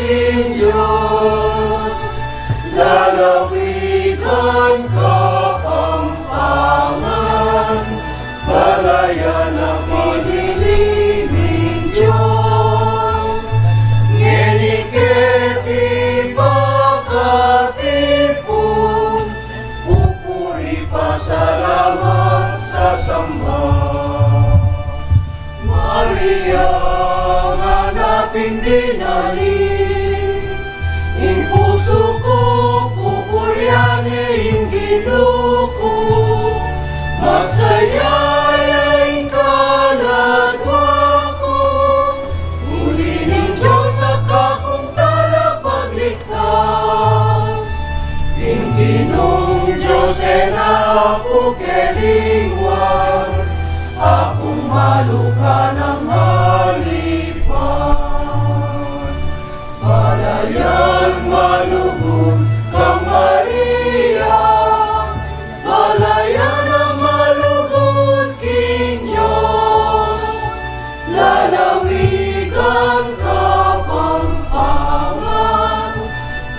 King Diyos, lalawigan Kapampangan, balayan ang pinilining Diyos, ngeniketi pakatipon, pupuri pasalamat sa samba. Maria, nga naping dinaling, ing puso ko pupuryani ing ginuko, masayay kalagwa ko, uli ng Diyos sa kakong talapagligtas, ing Ginong Diyos na ako kelingwan, akong maluka ng halipan. Balayan malugod kang Maria, balayan ang malugod King Diyos, lalawigan Kapampangan,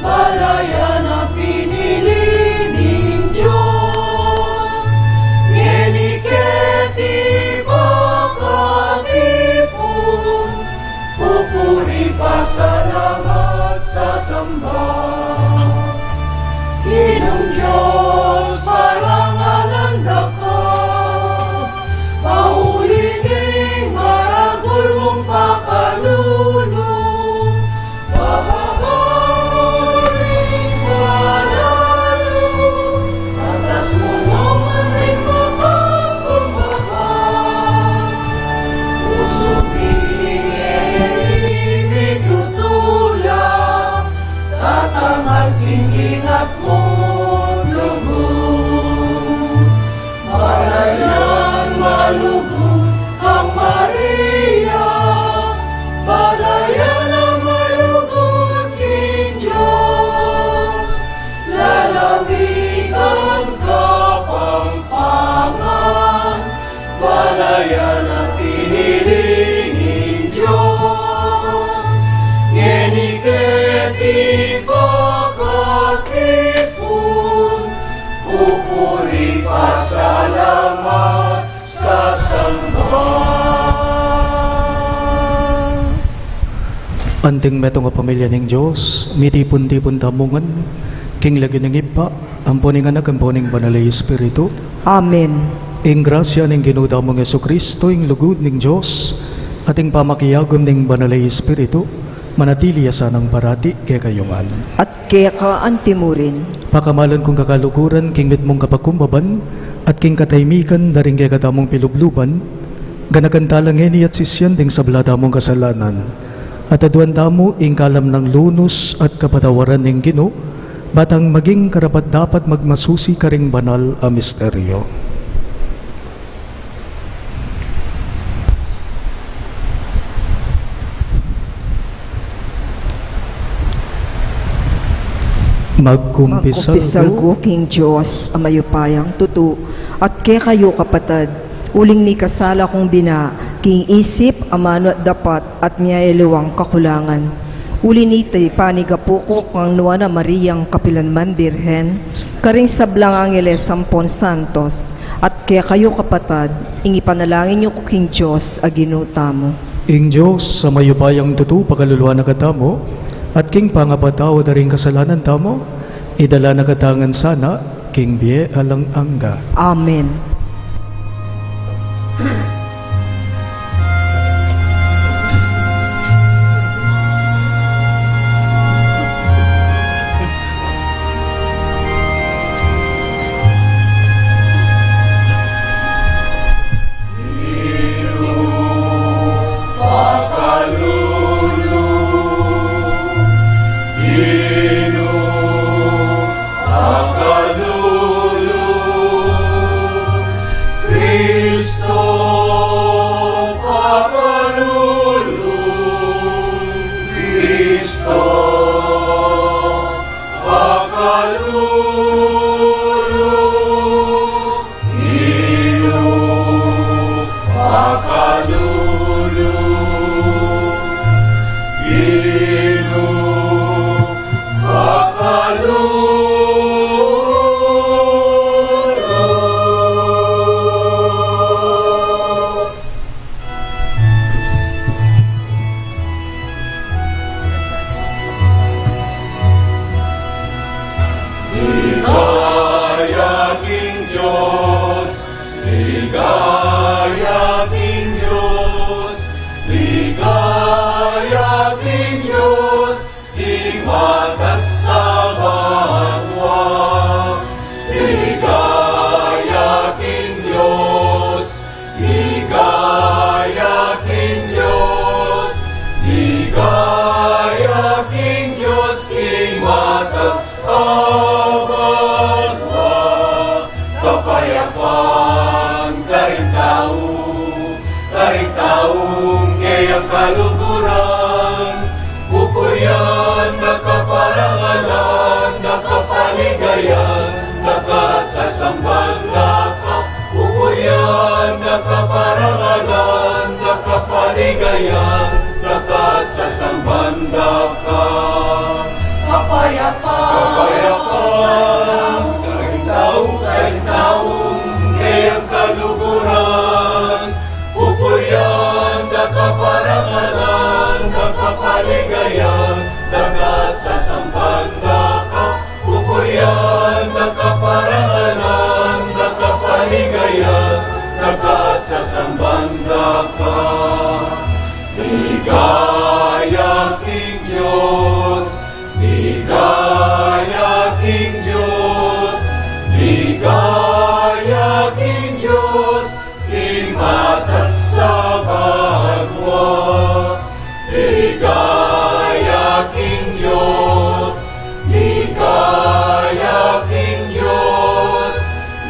balayan ang pinilining Diyos, ngeniketi pakatipon, pupuri pasalamat sa samba. Ginong Diyos, parangalan ka, paulining maragul mong pakalulong, papamuling palalo, atas mo naman ay makakumbahan, pusong ibig tutulak, sa tanghal kingingat mo lubog. Balayan malugod kang Maria, balayan ang malugod King Diyos, lalawigan Kapampangan, balayan ang pinilingin Diyos, ngeniketi pakatipon, pupuri pasalamat sa samba. Anting metong nga pamilya ng Diyos, mitipon-tipon tamungan, king lagi ng ipa, amponing anak, amponing banalay Espiritu. Amen. Ing grasya ng ginudamong Jesucristo, ing lugod ng Diyos, ating pamakiyagom ng banalay Espiritu, manatili sa ng parati kaya kayungan. At kaya ka antimurin. Pakamalan kong kakalukuran, king mitmong kapakumbaban, at king kataymikan, daring kaya katamong pilubluban, ganakantalang heni at sisyan ding sablada mong kasalanan. At aduan damo, ing kalam ng lunos at kapatawaran ng Gino, batang maging karapat dapat magmasusi karing banal a misteryo. Magkumpisal ko, King Diyos, amayupayang tutu, at kaya kayo kapatad, uling mi kasala kong bina, king isip, amano at dapat, at miyailuwang kakulangan. Uli nitay panigapukok ang nuwa na Mariyang Kapilanman Birhen, karing sablang Angeles Sampon Santos, at kaya kayo kapatad, ingi panalangin niyo ko King Diyos, aginuta mo. Ing Diyos, sa mayupayang tutu, pagaluluwa na katamo, at king pangapatawa na rin kasalanan tamo, idala na katangan sana, king biye alang angga. Amen. Pakalulu, Inu Ligaya king Diyos, ligaya king Diyos, di wakas sa banwa. Ligaya king Diyos, ligaya king Diyos, ligaya king Diyos, king wakas sa banwa. Kapayapaan karing-taong ngayang kaluguran, pupuyan, nakaparangalan, nakapaligayan, nakasasamban naka. Pupuyan, nakaparangalan, nakapaligayan, nakasasamban naka. Kapayapaan, karing-taong ngayang kaluguran, pupuyan, nakaparangalan, nakapaligayan, nakasasamban naka. Pupuyan, nakaparangalan, nakapaligayan, nakasasamban naka. Ligaya king Diyos, ligaya king Diyos, ligaya king Diyos, king matas sa banwa. Ligaya king Diyos, ligaya king Diyos,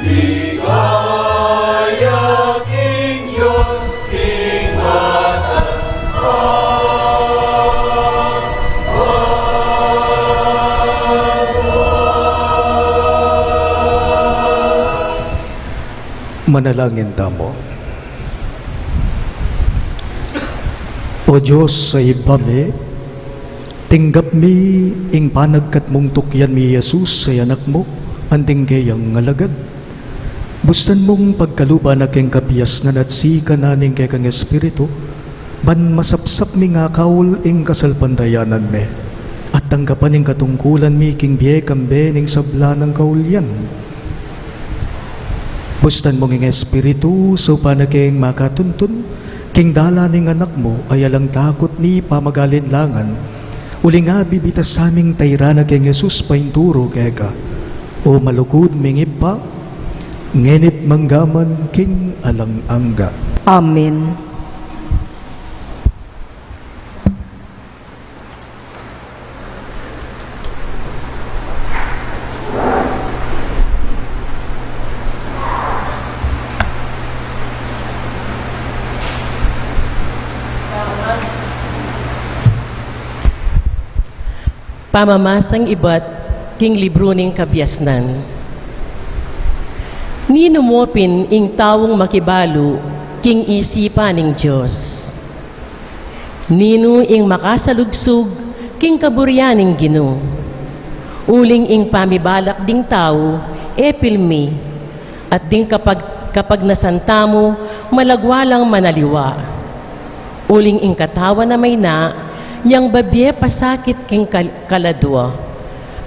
ligaya king Diyos, king matas sa Manalangin tamo. O Diyos sa ibame, tinggap mi ing panagkat mong tukyan mi Jesus sa anak mo, anding kayang ngalagad. Bustan mong pagkaluban na keng kapiyas na natsika naning kay kang Espiritu, ban masapsap mi nga kaul ing kasalpandayanan me, at tanggapan ing katungkulan mi king biye kambe ning sabla ng kaulyan. Bustan mong ing Espiritu, so panaging makatuntun, king dala ning anak mo ay alang takot ni pamagalinlangan, uli nga bibitas saming tayrana keng Jesus painturo kega, o malukod mingip pa, ngenip manggaman king alang angga. Amen. Pamamasang iba't king libro ning kabyasnan. Ninumopin ing tawong makibalo king isipan ning Diyos. Nino ing makasalugsug king kaburyan ning Ginoo. Uling ing pamibalak ding tao pilmi at ding kapag nasantamo malagwalang manaliwa. Uling ing katawa na may na yang babye pasakit king kaladwa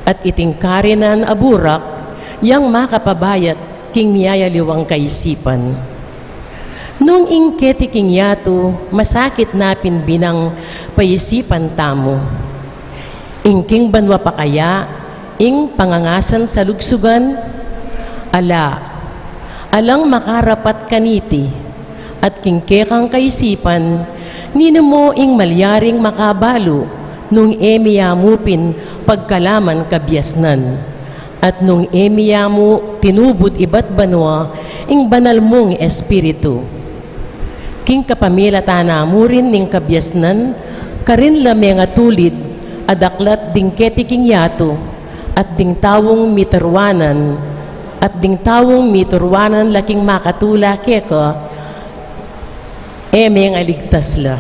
at itingkari na aburak yang makapabayat king miyayaliwang kaisipan. Nung ingketi king yato masakit napin binang paisipan tamo. Ingking banwa pa kaya ing pangangasan sa lugsugan alang makarapat kaniti at kingkekang kaisipan nino mo ing malyaring makabalo nung emiyamupin pagkalaman kabyasnan at nung emiyamu tinubod iba't banwa ing banal mong espiritu. King kapamilatana mo rin ning kabyasnan karin lami nga tulid adaklat ding ketiking yato at ding tawong miturwanan laking makatula keka may nga ligtas la.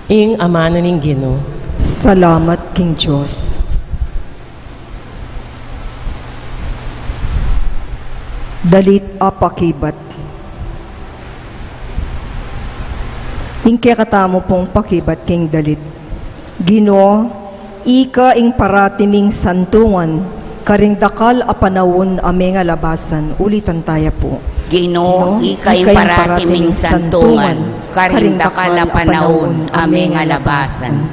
Ing amana ning Ginoo. Salamat king Diyos. Dalit apakibat. Ingke katamo pong pakibat king dalit. Ginoo, ika ing paratiming santungan, karingdakal a panahon ame nga labasan. Ulitan tayo po. Ginoo, ikay paratiming santungan, karingdakal a panahon, ame nga labasan.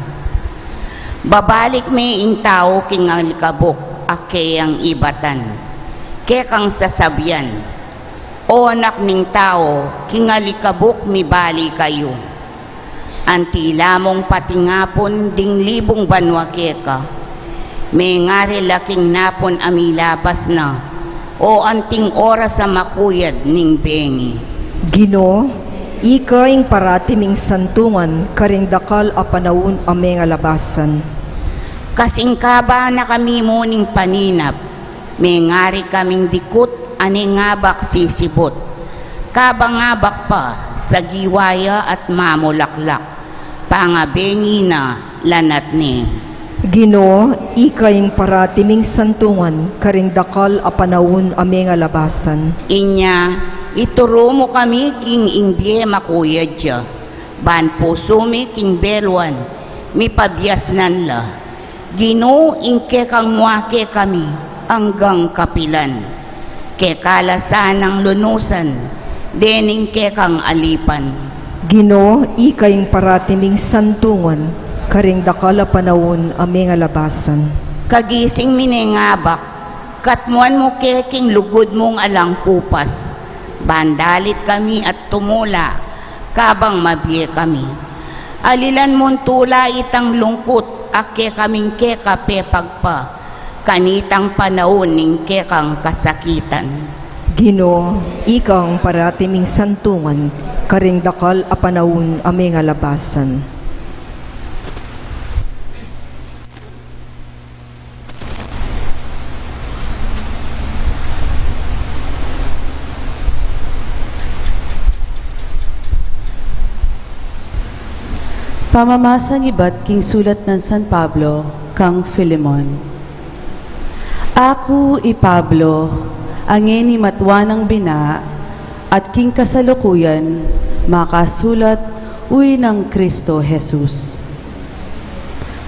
Babalik may ing tao king alikabok, ake ang ibatan, ke kang sasabyan, o anak ning tao, king alikabok mi bali kayo. Antila mong patingapon ding libong banwa keka, may ngari laking napon amilabas na, o anting oras sa makuyad ning bengi. Ginoo, ikaing paratiming santungan, karingdakal a panahon ame nga labasan. Kasing kaba na kami mo ning paninap, may ngari kaming dikot, ani ngabak sisibot. Kabangabak pa sa giwaya at mamulaklak, pangabengi na lanat ni. Ginoo, ikaing paratiming santungan, karingdakal a panahon ame nga labasan. Inya, ituro mo kami king indye makuyad siya. Ban pusumi king belwan, mi pabyasnan la. Ginoo, ingke kang muake kami, hanggang kapilan. Ke kalasan ang lunusan, dening ke kang alipan. Ginoo, ikaing paratiming santungan, karingdakal a panahon ame nga labasan. Kagising minengabak, katmuan mo keking lugod mong alang kupas. Bandalit kami at tumula, kabang mabiye kami. Alilan mong tula itang lungkot, ake kaming keka pepagpa, kanitang panahon ning kekang kasakitan. Ginoo, ikang paratiming santungan, karingdakal a panahon ame nga labasan. Pamamasang iba't king sulat ng San Pablo, kang Filemon. Ako, Pablo, angeni matwanang bina, at king kasalukuyan, makasulat, uy ng Kristo Jesus.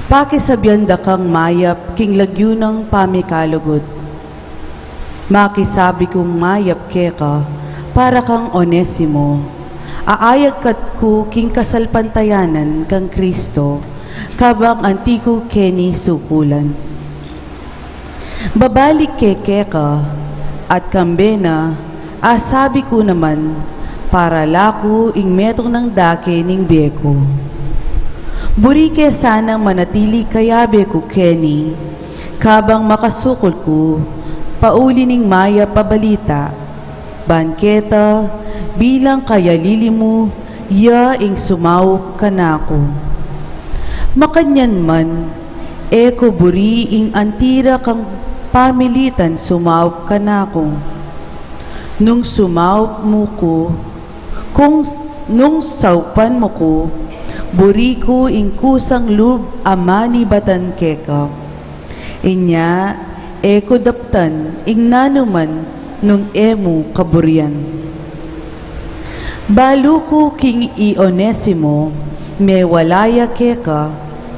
Pakisabyan da kang mayap, king lagyo ng pamikalugod. Makisabi kong mayap keka, para kang Onesimo. Aayag kat ku king kasalpantayanan kang Kristo, kabang antiku keni sukulan. Babalik keka, at kambena, asabi ko naman, para laku ing metong ng dake ning beko. Burike sanang manatili kayabe ko keni, kabang makasukol ko, pauli ning maya pabalita, banketa, bilang kaya lilimu, ya ing sumaw kanako. Makanyan man, eko buri ing antira kang pamilitan sumaw kanako. Nung sumaw mo ko, nung saupan mo ko, buri ko ing kusang lub amani batan keka. Inya, eko daptan ing nanuman nung emu kaburian. Baluko king Onesimo, me walaya keka,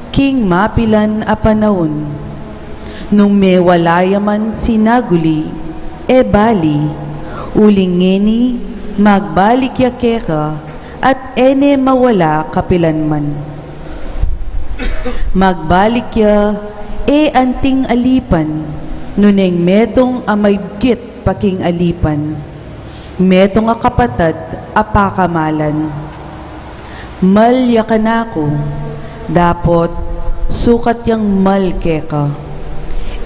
king mapilan a panahon. Nung me walaya man sinaguli, e bali, ulingeni, magbalik ya keka, at ene mawala kapilan man. Magbalik ya, e anting alipan, nuneng metong amaybgit paking alipan. Metong a kapatad, apakamalan. Malya ka na ko, dapot sukat yang malkeka.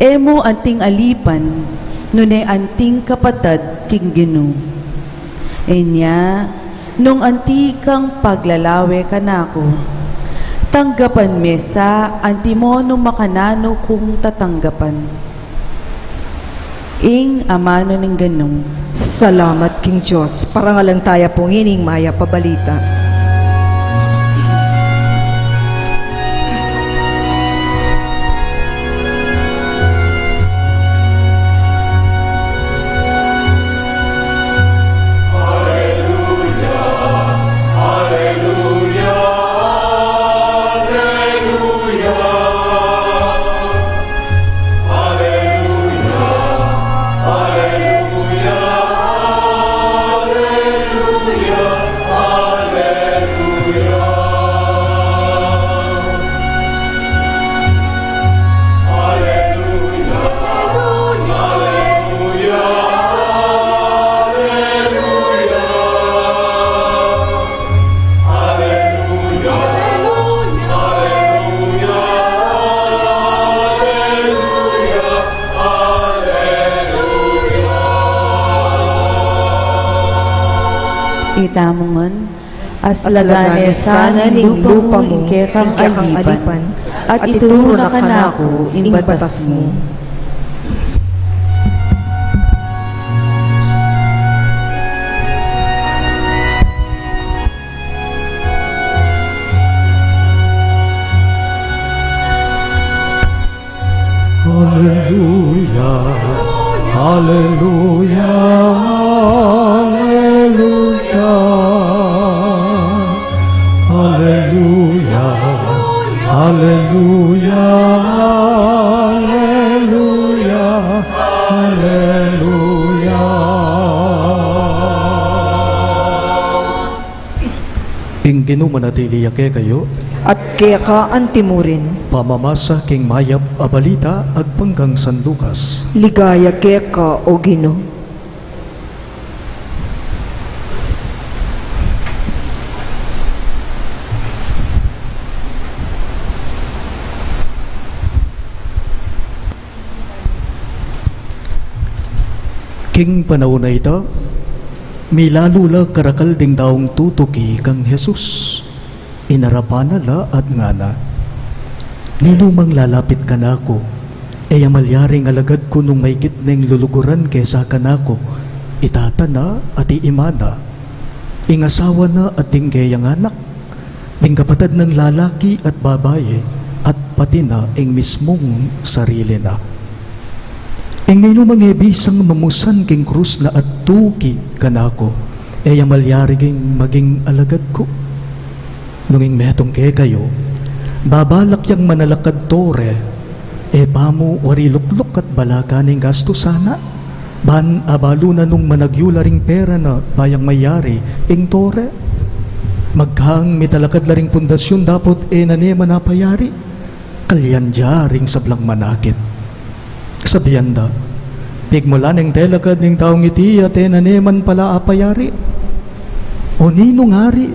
Emo anting alipan, nunay anting kapatad king Ginu. Enya, nung antikang paglalawe ka na ko, tanggapan mesa antimono makanano kung tatanggapan. Ing amano ng ganong. Salamat King Diyos, parangalan tayo pong ining maya pabalita. tamongan, as lagane sana ning lupa mo, ingke kang alipan, at ituro na kanako ing batas mo. Hallelujah, Hallelujah, Hallelujah, Hallelujah, Hallelujah, Hallelujah, Hallelujah. Ing ginumanatili yake kayo, At kaya ka antimurin, pamamasa king mayap a balita agpanggang San Lucas. ligaya kaya ka o Gino. King Panaun na ito, milalula karakal ding daong tutuki kang Jesus. Inarapanala at ngana. Ninumang lalapit ka na ako, e amalyaring alagad ko nung may gitneng luluguran kesa ka na ako, itatana at iimana, ingasawa na at dinggayang anak, ding kapatid ng lalaki at babae, at pati na ing mismong sarili na. Ing ninumang ebisang mamusan king krus na at tuki ka na ako, e amalyaring maging alagad ko. Nunging metong kaya kayo, babalak yang manalakad tore, e pamo wariluklok at balakaning gasto sana, ban abalo na nung managyula ring pera na bayang mayari, ing tore, maghang mitalakad laring pundasyon dapot e nanema na payari, kalyan ring sablang manakit. Sabiyanda, pigmula ng telakad ng taong iti at e naneman pala apayari, o ninong hari,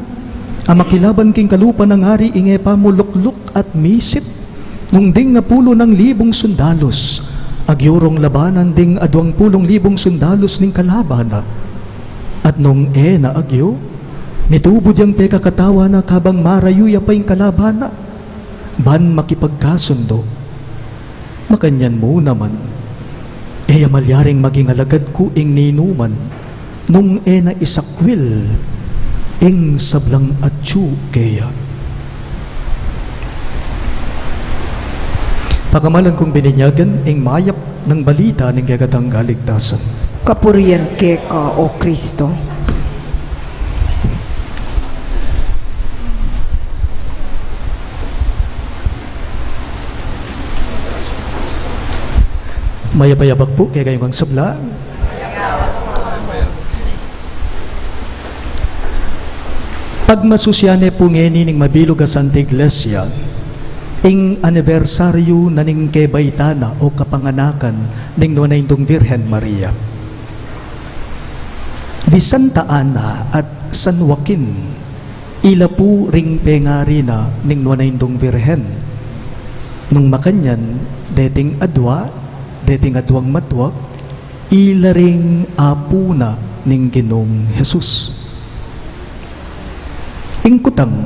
amakilaban king kalupa ng hari ingepa mo lukluk at misip nung ding nga pulo ng libong sundalos agyorong labanan ding 20,000 sundalos ning kalabana at nung na agyo nitubod yang pekakatawa na kabang marayuya pa yung kalabana ban makipagkasundo makanyan mo naman amalyaring maging alagad ko ing ninuman nung na isakwil ing sablang atsu kaya. Pakamalan kong bininyagan ing mayap ng balita ng gagatang kaligtasan. Kapurian kaya ka o Kristo. Mayapayabak po kaya kayong ang sabla. Pagmasusyane po ngeni ning mabilog a Santa Iglesia, ing anibersaryo na ning kebaytana o kapanganakan ning Nunaindong Virhen Maria. Di Santa Ana at San Joaquin, ila po ring pengari na ning Nunaindong Virhen. Nung makanyan, deting adwang matwa, ila ring apo na ning Ginong Jesus. Ingkutang,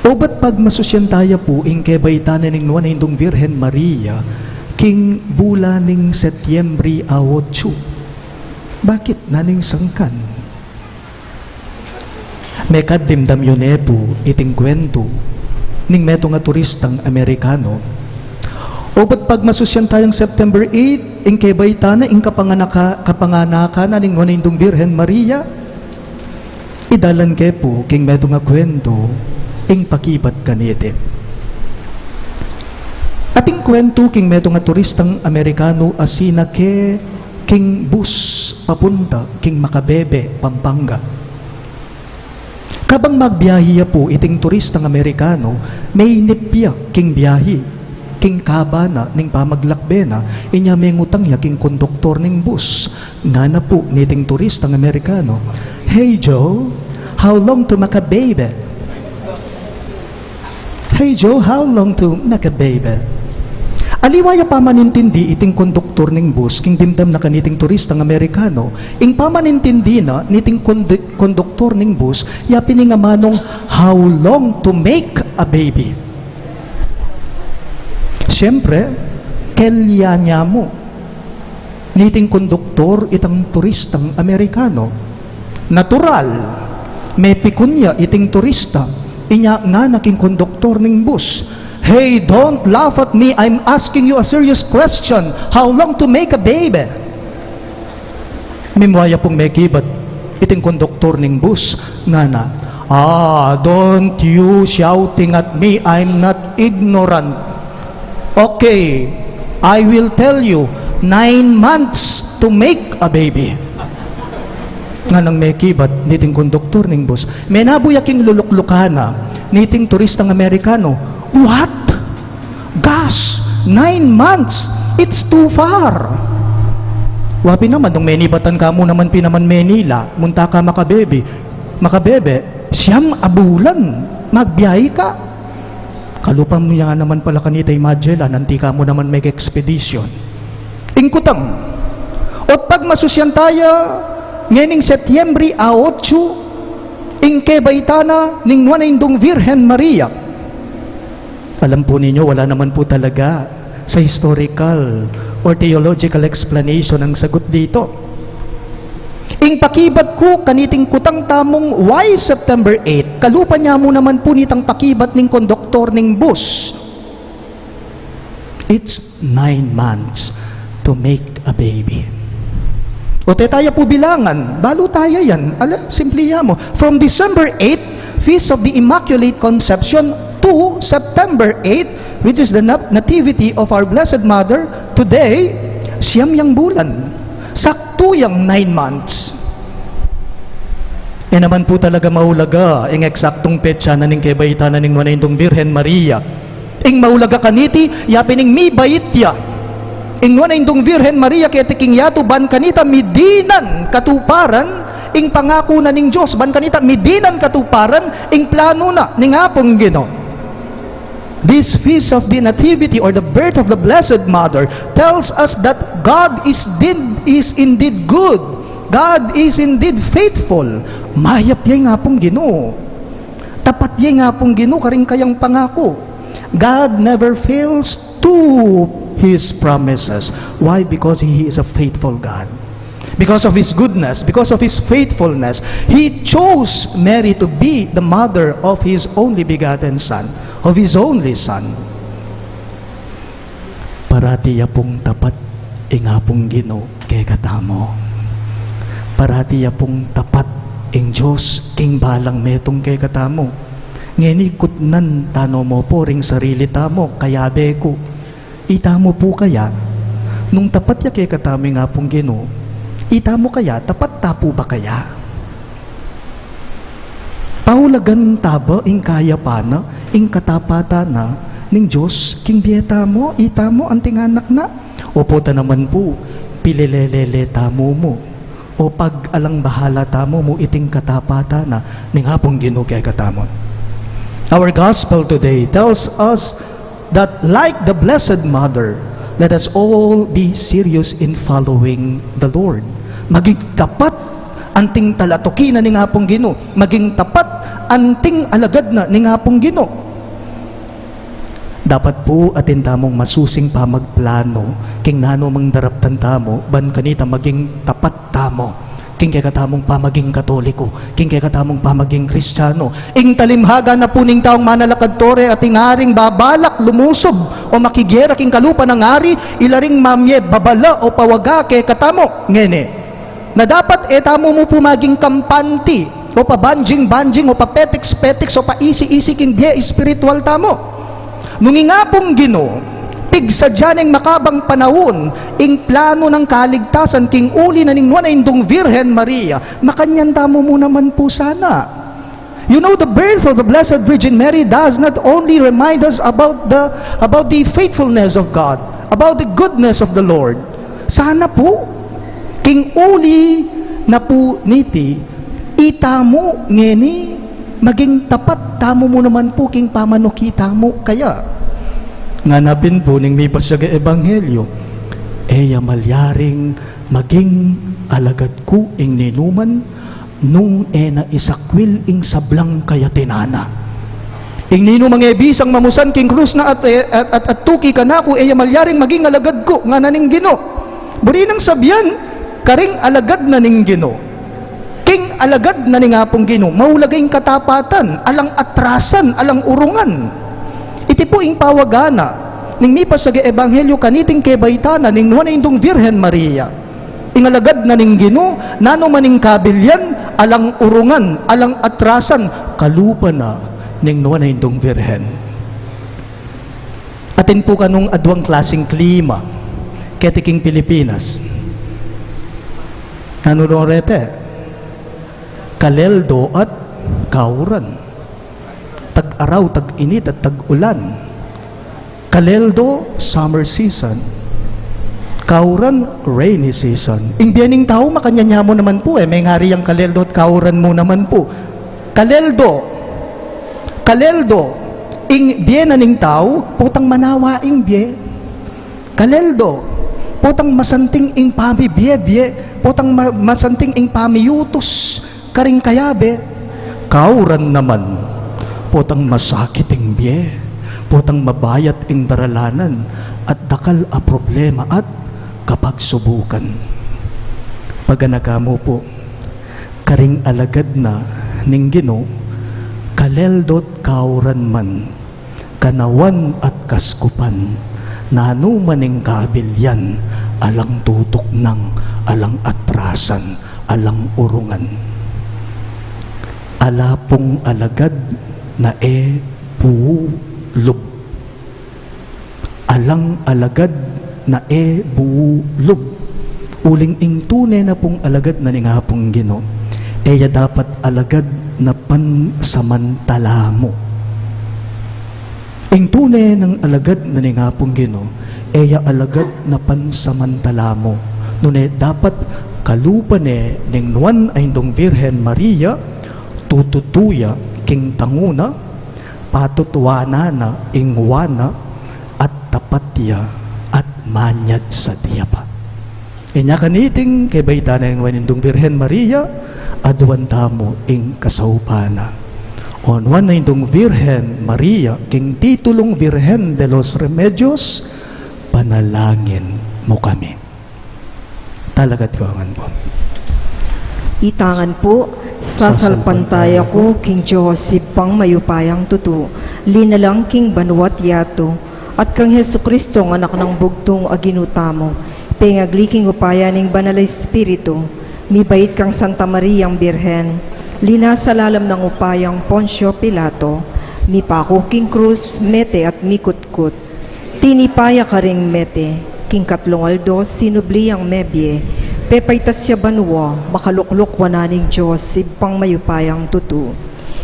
o ba't pag masusyantaya po ing kebaytana ning Nunaindong Virhen Maria king bula ning Setyembre 8? Bakit naning sangkan? May kadimdam yun po iting kwento ning meto nga turistang Amerikano. O ba't pag masusyantayang September 8 ing kebaytana ing kapanganaka na ning Nunaindong Virhen Maria? Idalan ke po king meto nga kwento ing pakibat kanete. Ating kwento king meto nga turistang Amerikano asina ke king bus papunta king Makabebe, Pampanga. Kabang magbiyahiya po iting turistang Amerikano, may nipya king biyahi, king kabana ning pamaglakbena, inya may ngutang ya king konduktor ning bus. Nga na po niting turistang Amerikano, "Hey Joe, how long to Makabebe?" "Hey Joe, how long to Makabebe?" Aliwaya pamanintindi iting konduktor ning bus king dimdam na kaniting turistang Amerikano, ing pamanintindi na niting konduktor ning bus ya piningamanong how long to make a baby. Siyempre, kelya niya mo niting konduktor itang turistang Amerikano. Natural, may pikunya iting turista, inya nga naking konduktor ning bus. Hey, don't laugh at me. I'm asking you a serious question. How long to make a baby? Mimwaya pong may kibat iting konduktor ning bus nga na, don't you shouting at me. I'm not ignorant. Okay, I will tell you, 9 months to make a baby. Nga nang may kibat niting konduktor ning bus, may nabuyaking luluklukana niting turistang Amerikano. What? Gosh, 9 months. It's too far. Wapi naman, nung menibatan ka mo naman pinaman Manila, munta ka makabebe, siyam abulan, magbiyahe ka. Kalupang mo nga naman pala kanitay Magellan, nanti ka mo naman may expedition. Ingkutang, at pag masusyan tayo, ngayon Setyembre 8, ingke baitana ning nuanindong Virgen Maria. Alam po ninyo, wala naman po talaga sa historical or theological explanation ang sagot dito. Ing pakibat ko kaniting kutang tamong why September 8, kalupa niya mo naman po nitang pakibat ning konduktor ning bus. It's 9 months to make a baby. O tayo po bilangan, balo tayo yan. Simple mo. From December 8, Feast of the Immaculate Conception, to September 8, which is the nativity of our Blessed Mother, today, siyam yang bulan. Sakto yang 9 months. Yan naman po talaga maulaga, ang eksaktong petsa na ning kebaita na ning nuanindong Virgen Maria. Ing maulaga kaniti, yapining mi bayitya. Ing nuanindong Virgen Maria, kaya tiking yato, ban kanita midinan katuparan, ing pangako na ning Diyos, ban kanita midinan katuparan, ing plano na ning apong Ginoo. This feast of the Nativity or the birth of the Blessed Mother tells us that God is indeed good. God is indeed faithful. Mayap yay nga pong Ginoo. Tapat yay nga pong Ginoo karing kayang pangako. God never fails to His promises. Why? Because He is a faithful God. Because of His goodness, because of His faithfulness, He chose Mary to be the mother of His only begotten Son, of His only Son. Parati yapong tapat ingapong Ginoo kay katamo. Parati yapong tapat ing Diyos king balang metong kay katamo. Ngeni kutnan tano mo po ring sarili tamo kayabe ko. Itamo po kaya nung tapat ya kay katamo ingapong Ginoo. Itamo kaya tapat tapo ba kaya? Paulagan taba ing kaya pana ing katapata na ning Diyos king bieta mo itamo anting anak na opo ta naman po pilelelele tamo mo o pag alang bahala tamo mo iting katapata na ning hapong Ginoo kay katamon. Our gospel today tells us that like the Blessed Mother, let us all be serious in following the Lord. Maging tapat anting talatoki na ning hapong Ginoo, maging tapat anting alagad na ning hapong Ginoo. Dapat po atin tamong masusing pa magplano king nano mang daraptan tamo ban kanita maging tapat tamo king kay katamong pa maging Katoliko, king kay katamong pa maging Kristiyano. Ing talimhaga na po ning taong manalakad tore at ingaring babalak lumusob o makigera king kalupa ng ari ilaring mamye babala o pawaga kay katamo ngene na dapat etamo mo po maging kampanti o pabanjing-banjing o papetex-petex o paisi-isi king biye espiritual tamo. Nung ingapong Ginoo, pigsadyan ng makabang panahon, ing plano ng kaligtasan, king uli na ning nuanindong Virgen Maria, makanyan tamo mo naman po sana. You know, the birth of the Blessed Virgin Mary does not only remind us about the faithfulness of God, about the goodness of the Lord. Sana po, king uli na po niti, itamo ngeni, maging tapat tamo mo naman po king pamanukita mo kaya. Nga napin po ning may pasyaga ebanghelyo, eya malyaring maging alagad ko ing ninuman nung na isakwil ing sablang kaya tinana. Ing nino mga bisang mamusan king krus na at tuki ka na ko, eya malyaring maging alagad ko nga naning Gino. Buri nang sabyan, karing alagad na ning Gino. King alagad na ning apong Gino, mahulagay katapatan, alang atrasan, alang urungan. Iti po ing pawagana, ning mipas sa ebanghelyo kaniting kebaytana, ning nuwan indong Virhen Maria. Ingalagad na ning Gino, nano maning kabilyan, alang urungan, alang atrasan, kalupa na ning nuwan indong Virhen. Atin po kanong adwang klaseng klima, ketiking Pilipinas. Nanunorete, kaleldo at kauran. Tag-araw, tag-init at tag-ulan. Kaleldo, summer season. Kauran, rainy season. Ing biyaning tao, makanyanya mo naman po may ngari ang kaleldo at kauran mo naman po. Kaleldo, ing biya na ning tao, putang manawa ing biya. Kaleldo, putang masanting ing pami biye, putang masanting ing pami yutos, karing kayabe. Kauran naman, putang masakit ing biye, putang mabayat ing daralanan, at dakal a problema at kapag subukan. Paganagamo po, karing alagad na ning Gino, kaleldot kauran man, kanawan at kaskupan, nano maning kabilyan, alang tutok ng, alang atrasan, alang urungan. Alapong alagad na buulog. Alang alagad na buulog. Uling ing tunay na pong alagad na nga pong Gino, eya dapat alagad na pansamantala mo. Ing tunay ng alagad na nga pong Gino, eya alagad na pansamantala mo. Nune dapat kalupan ning nuwan ay indong Virhen Maria, tututuya king tanguna, patutwana na ingwana, at tapatya at manyad sa tiyapa. Inya kaniting kay baytana ng wanindong Virhen Maria, aduan tamo ing kasaupana. Onwan na indong Virhen Maria, king titulong Virhen de los Remedios, panalangin mo kami. Talagat ko angan po. Itangan po, sasalpantaya ko king Joseph pang mayupayang tutu, linalang king Banuat Yato, at kang Hesu Kristo ng anak ng bugtong aginutamo, pengagliking upaya ning Banal Espiritu, mibait kang Santa Mariang Birhen, linasalalam ng upayang Poncio Pilato, mipako king krus, mete at mikutkut, tinipaya ka ring mete, king Katlong Aldo, sinubliyang mebye, pepaitas siya banwa, makalukluk wananing Diyos, sibpang mayupayang tutu.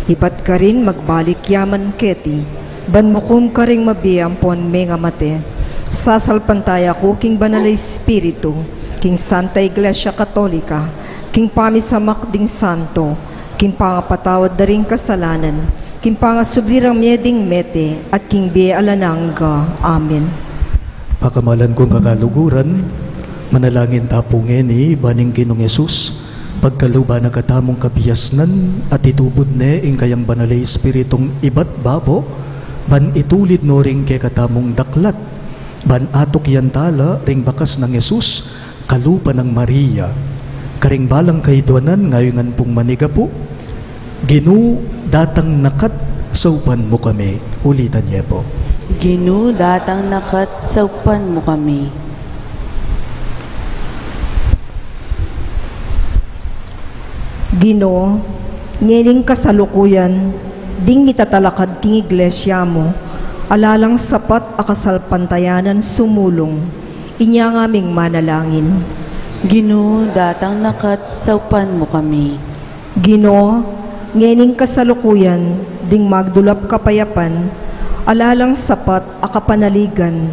Ibat ka rin magbalik yaman keti, banmukum ka ring mabiyampon may nga mate. Sasalpantaya ko king Banal Espiritu, king Santa Iglesia Katolika, king pamisamak ding santo, king pangapatawad da ring kasalanan, king pangasublirang mieding mete, at king biya alanangga. Amen. Pakamalan kong kakaluguran, manalangin tapungin ni baning Ginong Yesus, pagkaluba na katamong kabiyasnan at itubod ne ing kayang Banal Espiritong ibat babo, ban itulid no ring kay katamong daklat, ban atok yantala ring bakas ng Yesus, kalupa ng Maria, karing balang kaidwanan ngayongan pong maniga po, Ginu datang nakat saupan mo kami. Ulitan niya po. Ginu datang nakat saupan mo kami. Ginoo, ngening kasalukuyan, ding mitatalakad king iglesia mo, alalang sapat akasalpantayanan sumulong, inya ngaming manalangin. Ginu datang nakat saupan mo kami. Ginoo, ngening kasalukuyan, ding magdulap kapayapan, alalang sapat akapanaligan,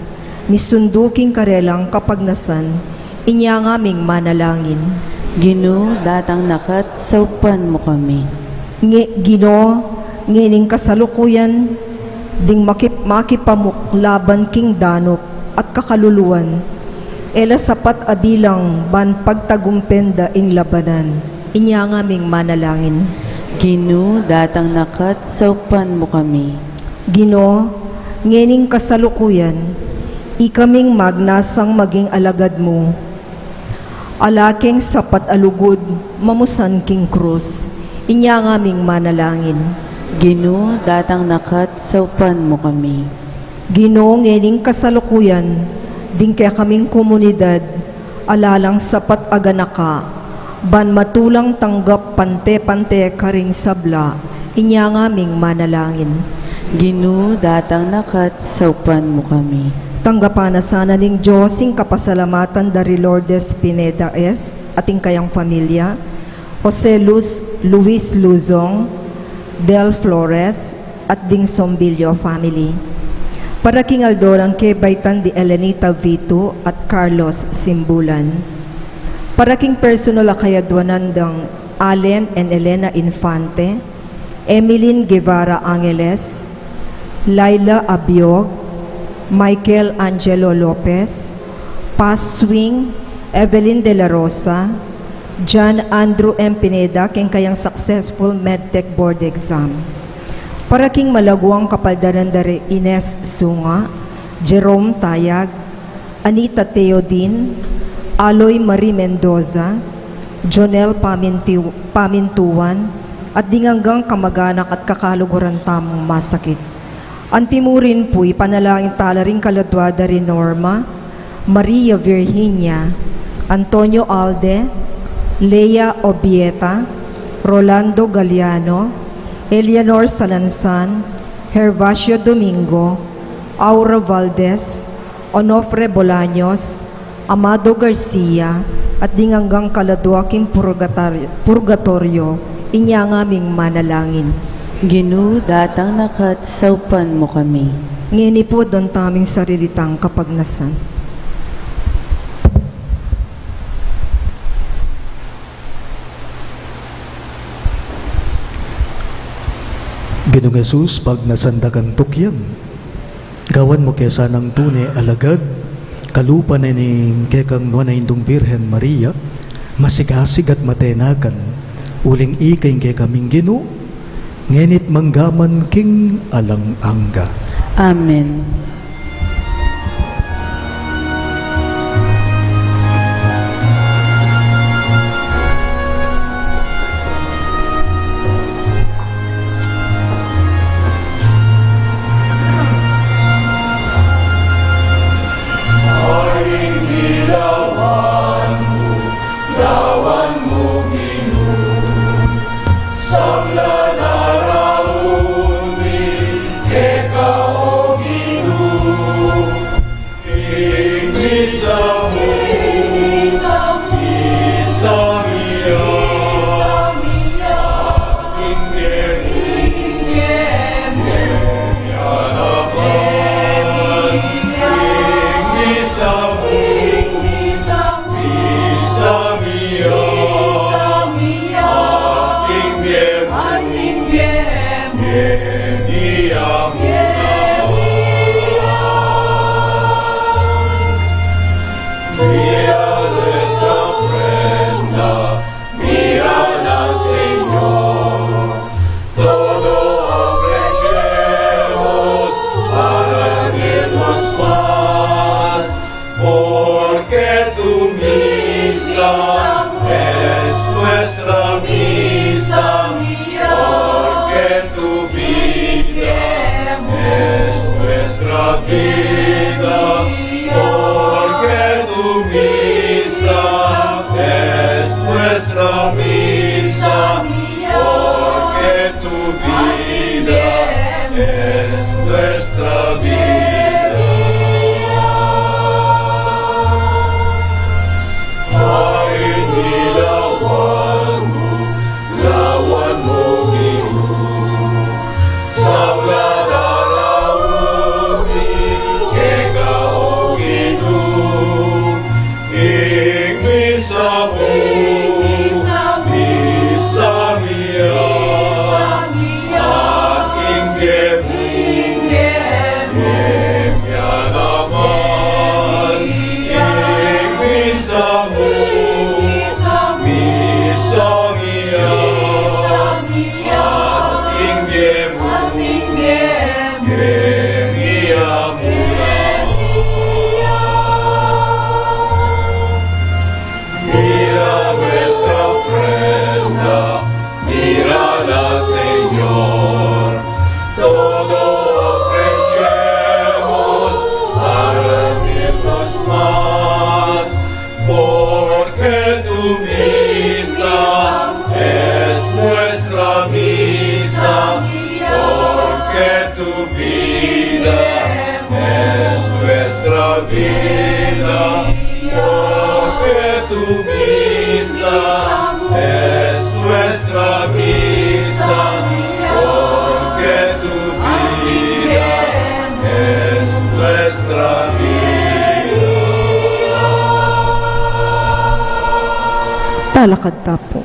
misunduking karelang kapagnasan, inya ngaming manalangin. Ginu datang nakat saupan mo kami. Ginoo, ngening kasalukuyan, ding makipamuk laban king danop at kakaluluan. Ela sapat abilang ban pagtagumpenda ing labanan. Inya ngaming manalangin. Gino, datang nakat, saupan mo kami. Gino, ngening kasalukuyan, ikaming magnasang maging alagad mo. Alaking sapat alugod, mamusan king krus. Inya ngaming manalangin. Gino, datang nakat, saupan mo kami. Gino, ngening kasalukuyan, ding kaya kaming komunidad, alalang sapat aganaka, ban matulang tanggap pante-pante karing sabla, inya ngaming manalangin. Gino, datang nakat, saupan mo kami. Tanggapan na sana ning Diyos ing kapasalamatan dari Lourdes Pineda S. ating kayang pamilya, Jose Luis Luzong, Del Flores, at Ding Sombilio family. Para king Aldorang kay Baitan de Elenita Vito at Carlos Simbulan. Para king personal akayadwanan ng Allen and Elena Infante, Emeline Guevara Angeles, Laila Abiog, Michael Angelo Lopez, Paz Swing, Evelyn De La Rosa, John Andrew M. Pineda, king kayang successful medtech board exam. Para king malagwang kapaldaran dari Ines Sunga, Jerome Tayag, Anita Teodin, Aloy Marie Mendoza, Jonel Pamintuan, at dinganggang kamag-anak at kakaluguran tamong masakit. Antimurin po'y panalangin talaring kaladwa dari Norma, Maria Virginia, Antonio Alde, Lea Obieta, Rolando Galiano, Eleanor Salansan, Hervacio Domingo, Aura Valdez, Onofre Bolaños, Amado Garcia, at dinganggang kaladwaking purgatorio, inya ngaming manalangin. Gino, datang nakat, saupan mo kami. Ngini po doon taming sarilitang kapagnasan. Ginoong Jesus, pag nasandagang tukyan, gawan mo kesa ng tune alagad, kalupa na ning kekang nuanaindong Birhen Maria, masigasig at matenakan, uling ikay kekaming Gino, ngenit manggaman king alang angga. Amen. Sa vida, porque tu misa es nuestra misa, porque tu vida es nuestra vida. Talakad tapo.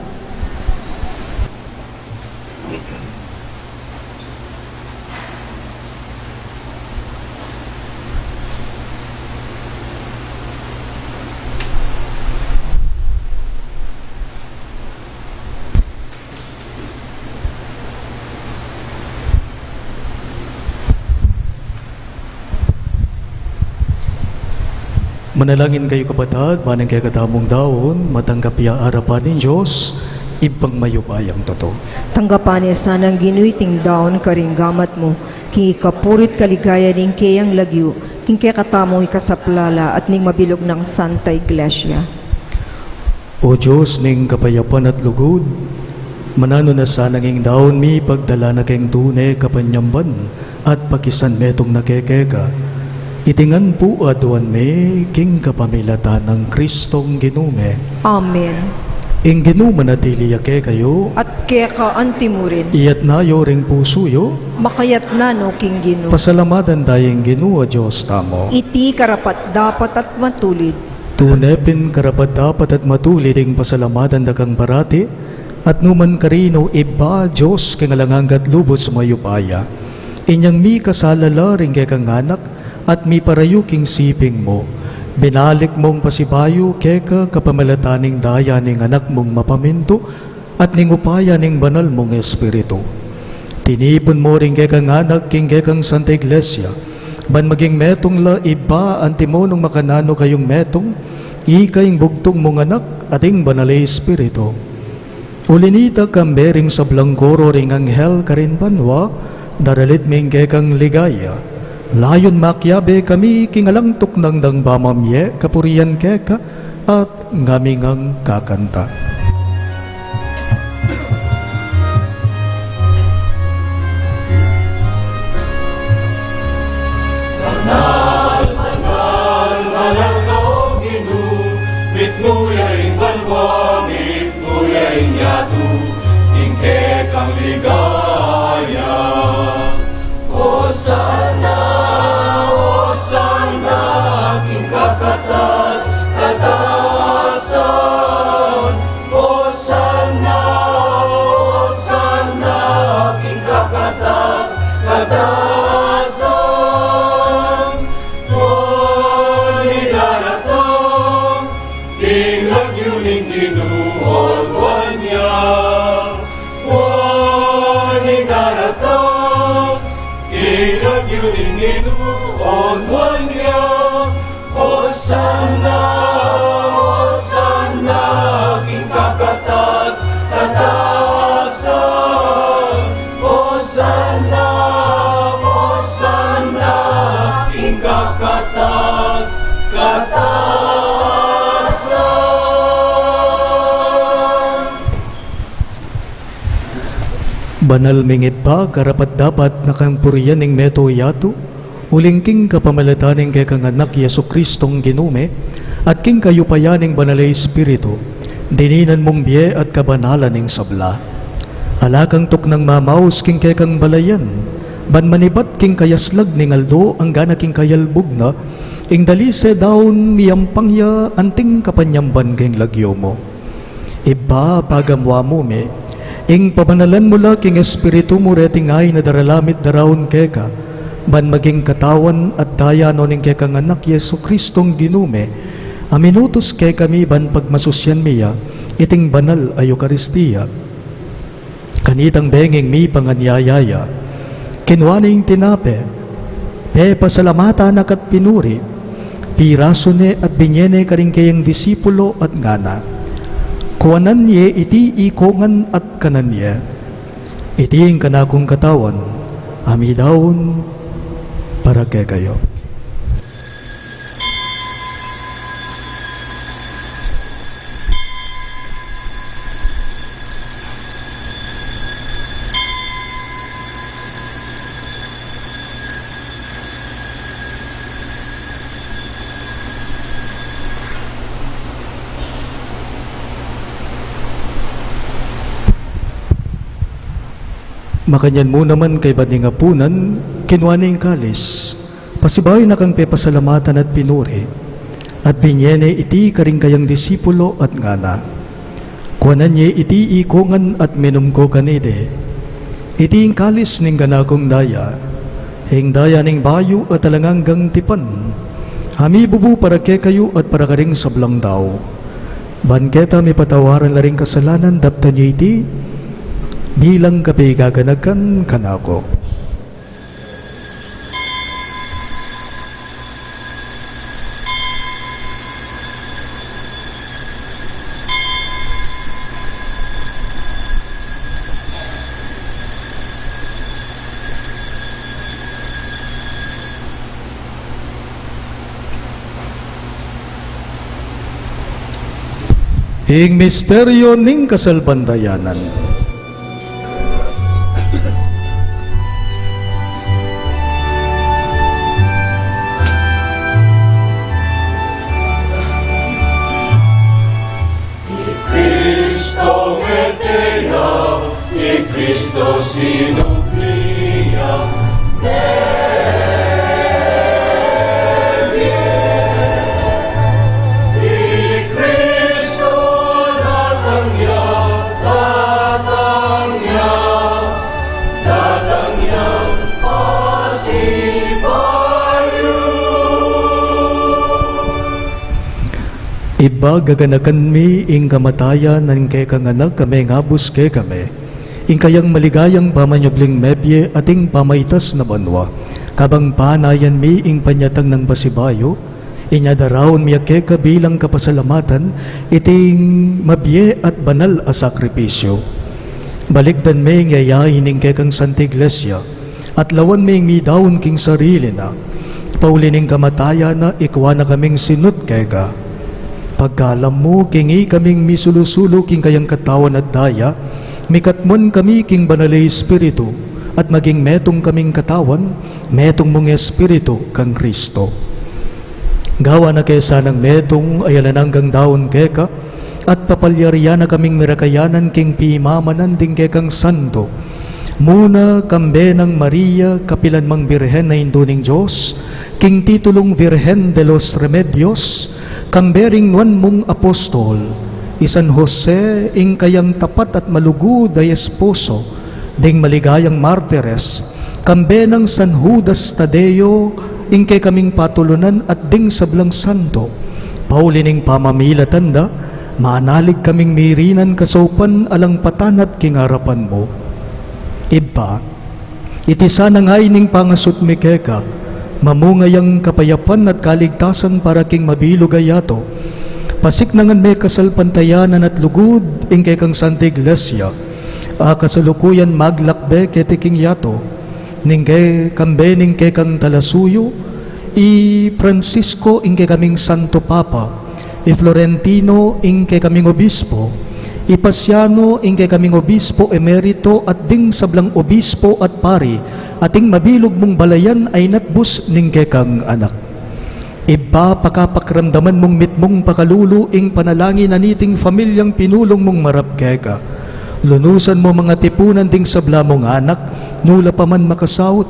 Manalangin kayo kapatid, manang kaya katamong daon, matanggap ya arapan ng Diyos, ibang mayupayang totoo. Tanggapan niya sanang ginuiting daon karing gamat mo, king ikapurit kaligaya ning kayang lagyo, king kaya katamong ikasaplala at ning mabilog ng Santa Iglesia. O Diyos ning kapayapan at lugod, manano na sanang ing daon mi pagdala na kayong tunay kapanyamban at pakisan metong nakekeka. Itingan po aduan me king kapamilatan ng Kristong ginume. Amen. Ing ginume na tiliyake kayo, At kaya ka antimurin, iyat na yoring pusuyo, makayat na no king ginu. pasalamatan dayeng ginua Diyos tamo. Iti karapat dapat at matulid. Tunepin karapat dapat at matulid ing pasalamatan dagang barati, at numan karino iba Diyos kang alanganggat lubos mayupaya. Inyang mi kasalala ring kang anak, at mi parayuking siping mo. Binalik mong pasibayo keka kapamalataning daya ning anak mong mapaminto, at ning upaya ning banal mong espiritu. Tinipon mo ring kekang anak king kekang Santa Iglesia, ban maging metong la iba antimonong makanano kayong metong, ikayong bugtong mong anak ating banalay espiritu. Ulinita kambering sa blangkoro ring anghel karin banwa, daralit ming kekang ligaya. Layon makyabe kami kingalangtok ng dang bamamye kapurian keka at ngamingang kakanta. Manal ka o Ginu, mitnuyaing balwa, mitnuyaing yatu, tingke kang ligaya. Hosanna, Hosanna, king kakatas, katasan. Hosanna, Hosanna, king kakatas, katasan. Nilaratong, king lagyuning ginuon wanya. Nilaratong, ilang yuning inuon wanya. Hosanna, Hosanna, king kakatas, katasan. Hosanna, Hosanna, king kakatas, katasan. Banal mingit pa karapat dapat nakampurian ning meto yato, uling king kapamalataning kay kang anak Yesu Kristong ginume, at king kayupayaning banalay espiritu, dininan mong biye at kabanalan ning sabla. Alakang tok ng mamaus king kay kang balayan, ban manibat king kayaslag ning aldo ang gana king kayalbog na, ing dalise daon miyampangya anting kapanyamban king lagyo mo. Iba pagamwa mo me, ing pamanalan mula king espiritu mo reting ay na daralamit darawon keka, ban maging katawan at daya no ning kekang anak Yesu Kristong ginume, aminutos kay kami ban pagmasusyan miya, iting banal ay Eucharistia. Kanitang benging mi panganyayaya, kinwaning tinape, pe pasalamata nakat pinuri, pirasone at binyene karing kayang disipulo at ngana. Kuwanan niye iti ikongan at kanan niye, iti ang kanakong katawan, amidawon para kay kayo. Makanyan mo naman kay badingapunan, kinuha na yung kalis, pasibay na kang pepasalamatan at pinuri, at binyene iti karing kayang disipulo at ngana. Kuanan niya iti ikongan at minum ko kanide, iti yung kalis ning ganakong daya, hing daya ning bayo at talanganggang tipan, hamibubu para ke kayo at para karing sablang daw. Banketa may patawaran na rin kasalanan, dapta niya iti, bilang kape gaganakan kanako. Ing misteryo ning kasalbandayanan. Cristo Medea, y Cristo sinublia, Iba gaganakan mi ing kamatayan ng kay kanganak kami ngabus kay kami. Ing kayang maligayang pamanyobling mebye ating pamaitas na banwa. Kabang panayan mi ing panyatang ng basibayo, inyadarawon mi kay kabilang kapasalamatan iting mabye at banal a sakripisyo. Balikdan mi ing yayain ing kay kang Santa Iglesia, at lawan mi ing midawon king sarili na. Paulining kamatayan na ikwa na kaming sinut kay ka. Pagkalam mo, kingi kaming misulusulo king kayang katawan at daya, mikatmon kami king banalay espiritu, at maging metong kaming katawan, metong mong espiritu kang Kristo. Gawa na kaysa ng metong ayalananggang daon keka, at papalyarian na kaming mirakayanan king piimamanan ding kekang santo. Muna kambe ng Maria, kapilan mang Birhen na induning Diyos, king titulong Virgen de los Remedios, kambering nuan mong apostol, isan Jose, ing kayang tapat at malugod ay esposo, ding maligayang martires, kambe ng San Judas Tadeo, ing kay kaming patulunan at ding sablang santo, paulining pamamilatan da, manalig kaming mirinan kasopan alang patanat kingarapan mo. Iba, iti sana ngay ning pangasot mi keka, mamungayang kapayapan at kaligtasan para king mabilog ayato. Pasiknangan may kasalpantayanan at lugod ing kay kang Santa Iglesia. Kasalukuyan maglakbe kay king yato. Ning kay kambe ning kay kang talasuyo. I Francisco ing kay kaming Santo Papa. I Florentino ing kay kaming Obispo. I Pasiano ing kay kaming Obispo Emerito at ding sablang Obispo at Pari. Ating mabilog mong balayan ay natbus ning kekang anak. Iba pakapakramdaman mong mitmong pakalulu ing panalangin aniting familyang pinulong mong marap keka. Lunusan mo mga tipunan ding sabla mong anak, nula pa man makasawot.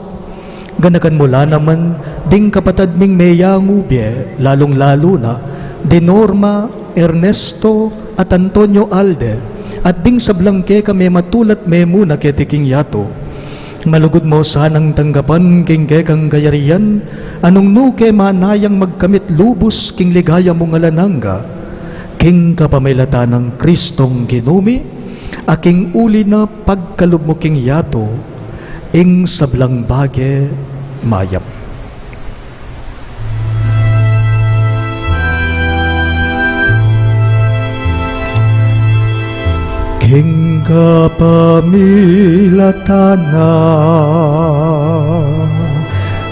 Ganakan mula naman ding kapatad ming meyangubye, lalong-lalo na, de Norma, Ernesto at Antonio Alde, at ding sablang keka may matulat may muna ketiking yato. Malugod mo sanang tanggapan king kekang gayarian, anong nuke manayang magkamit lubos king ligaya mong alananga, king kapamilata ng Kristong ginumi, aking uli na pagkalub mo king yato, ing sablang bage mayap. King kapamilatana,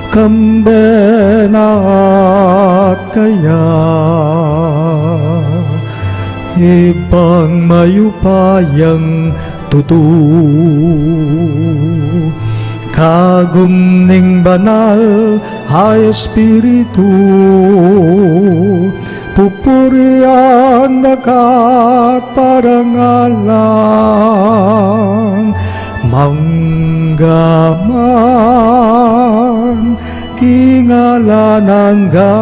kambena at kaya, ibang mayupayang tutu, kagum ning banal hay espiritu, pupurian nakat parangalang, Manggaman kingalanangga.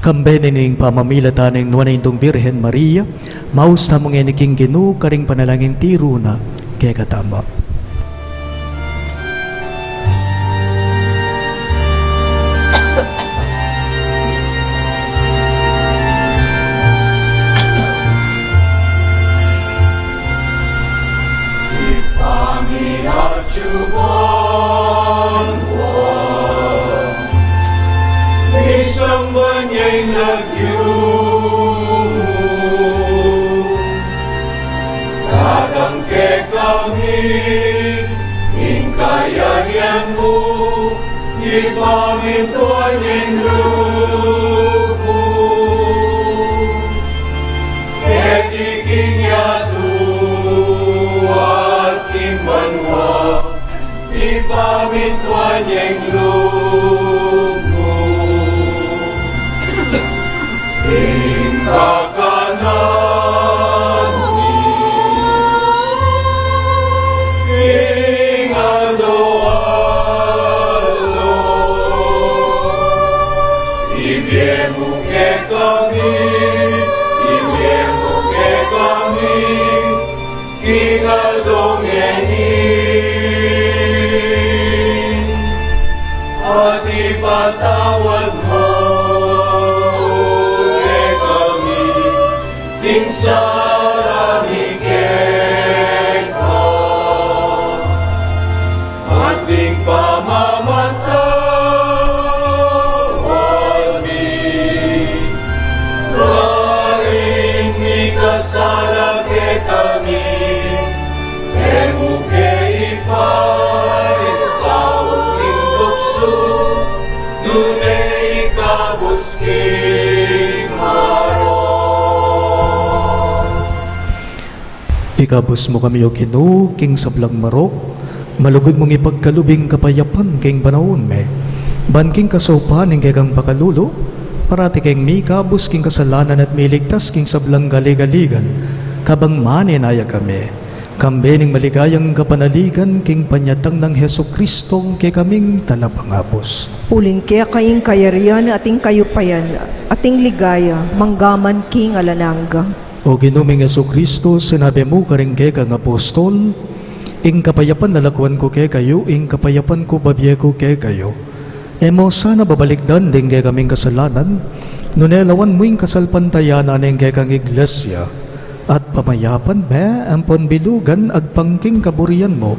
Kambening pamamilataning nuwanayintong Birhen Maria, maus na mong eniking Ginu, karing panalangin tiro na kay katama. Isang banyay nagyumo, tatangke kami, ingkayarian mo, ipamintuan yung lupo. Ketiking yadu at imanwa, ipamintuan yung lupo. Ingkakanan ni ingalo-alo, ibiemu ke kami, kingalongenin, at ipatawad mo ting sarami keka, ating pamamatawad mi, kain mi kasala ke kami, emuke ipaisaw intokso, nunay ikabusking maro. Ikabos mo kami o Ginu, king sablang marok, malugod mong ipagkalubing kapayapan king Panaun me. Ban king kasopan ing kang pakalulo, parati king mikabos king kasalanan at miligtas king sablang galigaligan, kabang maninaya kami. Kambening maligayang kapanaligan king panyatang ng Heso Kristong kay kaming talapangapos. Uling kaya kaying kayarian ating kayupayan, ating ligaya, manggaman king alanangga. O Ginuming Heso Kristo, sinabi mo karing kay kang apostol, ing kapayapan nalakuan ko kay kayo, ing kapayapan ko babye ko kay kayo. Amos sana babalikdan din kay kaming kasalanan, nunelawan mo ing kasalpantayanan ing kay kang iglesia, at pamayapan be, ampon bilugan agpangking kaburian mo,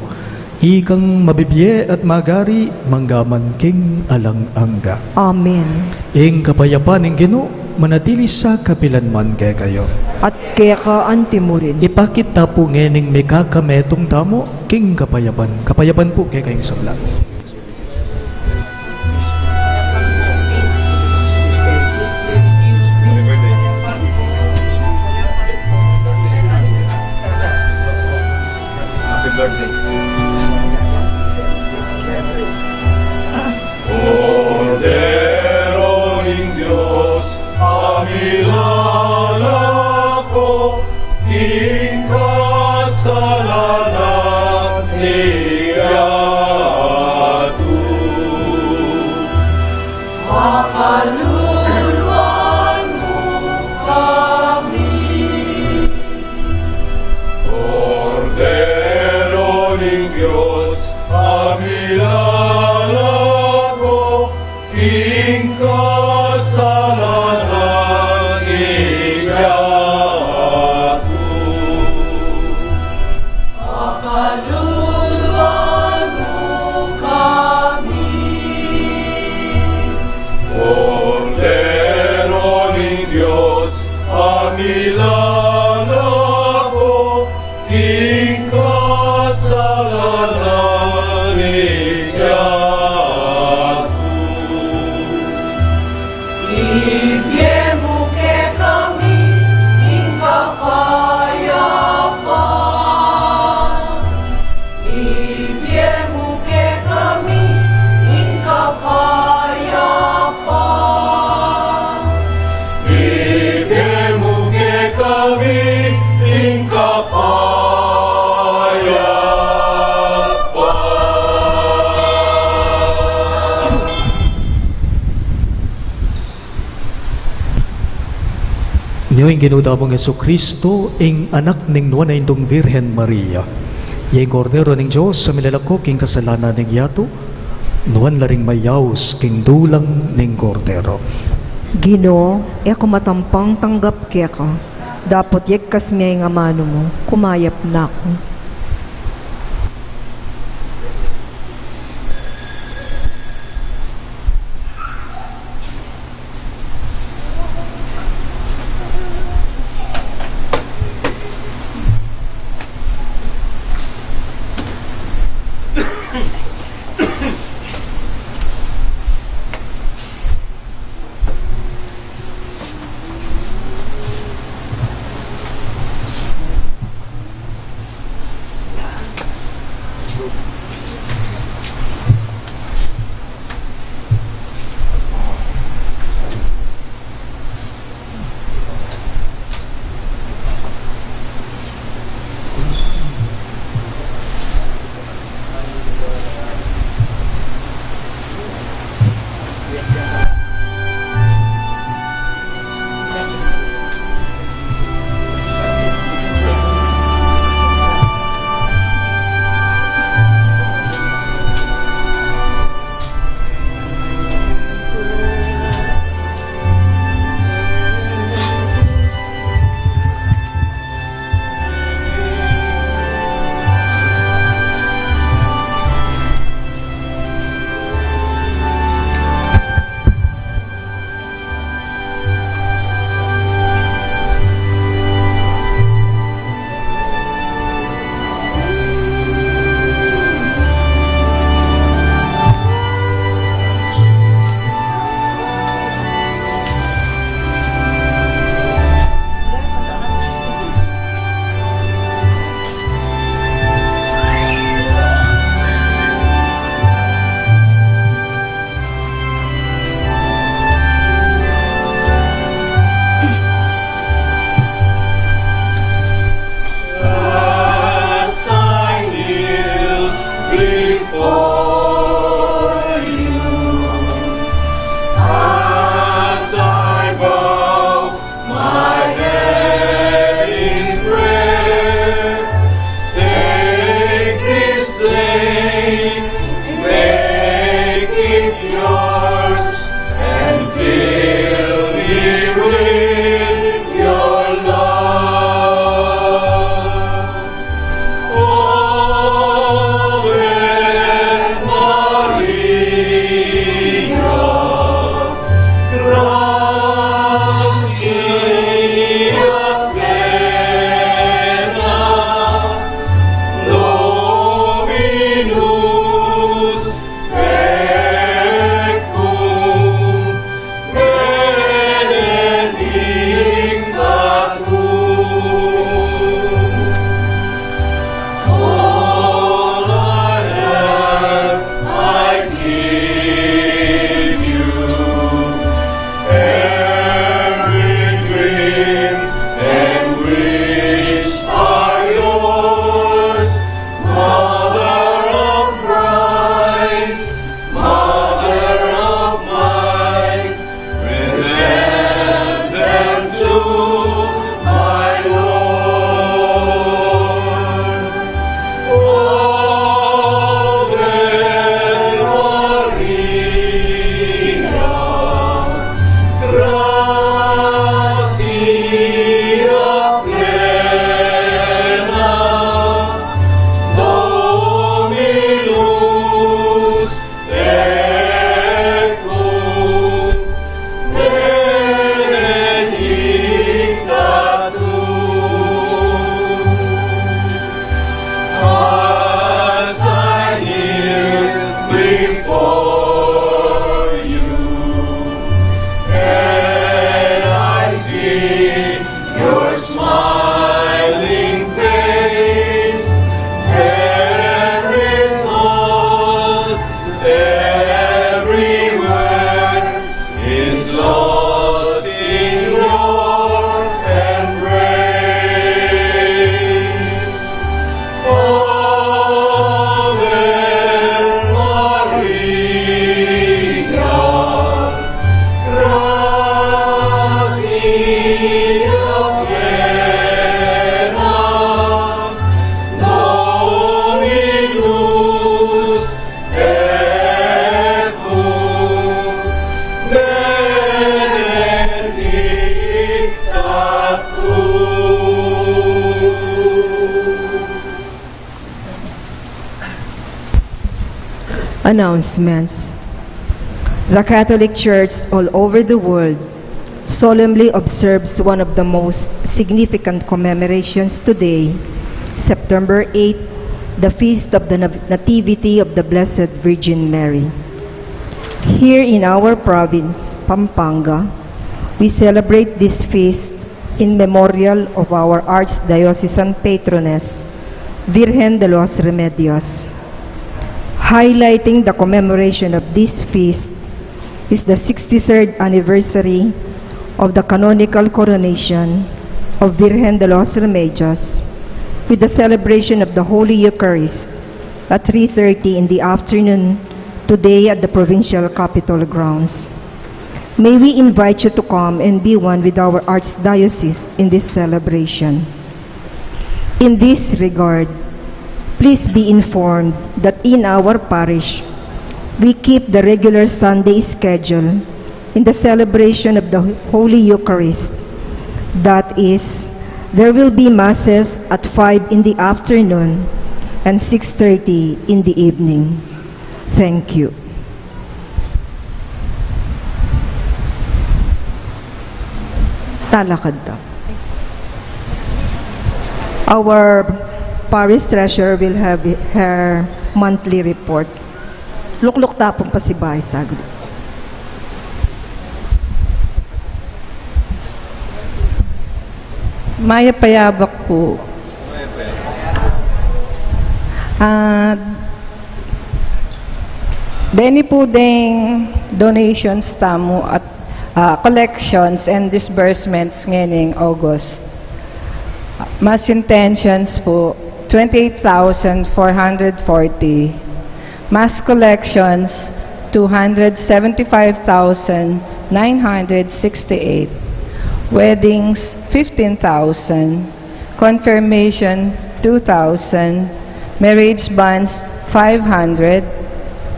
ikang mabibye at magari, manggaman king alang-angga. Amen. Ing kapayapan ing Gino, manatili sa kapilanman kay kayo. At kaya ka antimurin. Ipakita po ngening may kakametong tamo, king kapayapan. Kapayapan po kay kayong sablan. Happy birthday. Cordero ning Diyos, amilala ko, kasalanan niyatu. Makaluluan mo kami. Cordero ning Diyos, amilala ko, kasalanan niyatu. Makaluluan mo kami. Cordero ning Diyos, Niyo ang ginudamong Yesu Kristo, ing anak ning nuwan na indong Virhen Maria. Yung kordero ning Diyos sa milalako king kasalanan ning yato, nuwan laring mayaws king dulang ning kordero. Ginoo, ako matampang tanggap kaya ka. Dapat yek kas miyay nga mano mo, kumayap na ako. Announcements. The Catholic Church all over the world solemnly observes one of the most significant commemorations today, September 8, the feast of the Nativity of the Blessed Virgin Mary. Here in our province, Pampanga, we celebrate this feast in memorial of our Archdiocesan Patroness, Virgen de los Remedios. Highlighting the commemoration of this feast is the 63rd anniversary of the canonical coronation of Virgen de los Remedios, with the celebration of the Holy Eucharist at 3:30 in the afternoon today at the provincial capitol grounds. May we invite you to come and be one with our Archdiocese in this celebration. In this regard, please be informed that in our parish, we keep the regular Sunday schedule in the celebration of the Holy Eucharist. That is, there will be masses at 5 in the afternoon and 6:30 in the evening. Thank you. Talakad daw. Our parish treasurer will have her monthly report. Lukluk tapong pa si Bahay Saglit. Maya payabak po. Deni po ding donations tamo at collections and disbursements ngayong August. Mass intentions po 28,440. Mass collections 275,968. Weddings 15,000. Confirmation 2,000. Marriage bonds 500.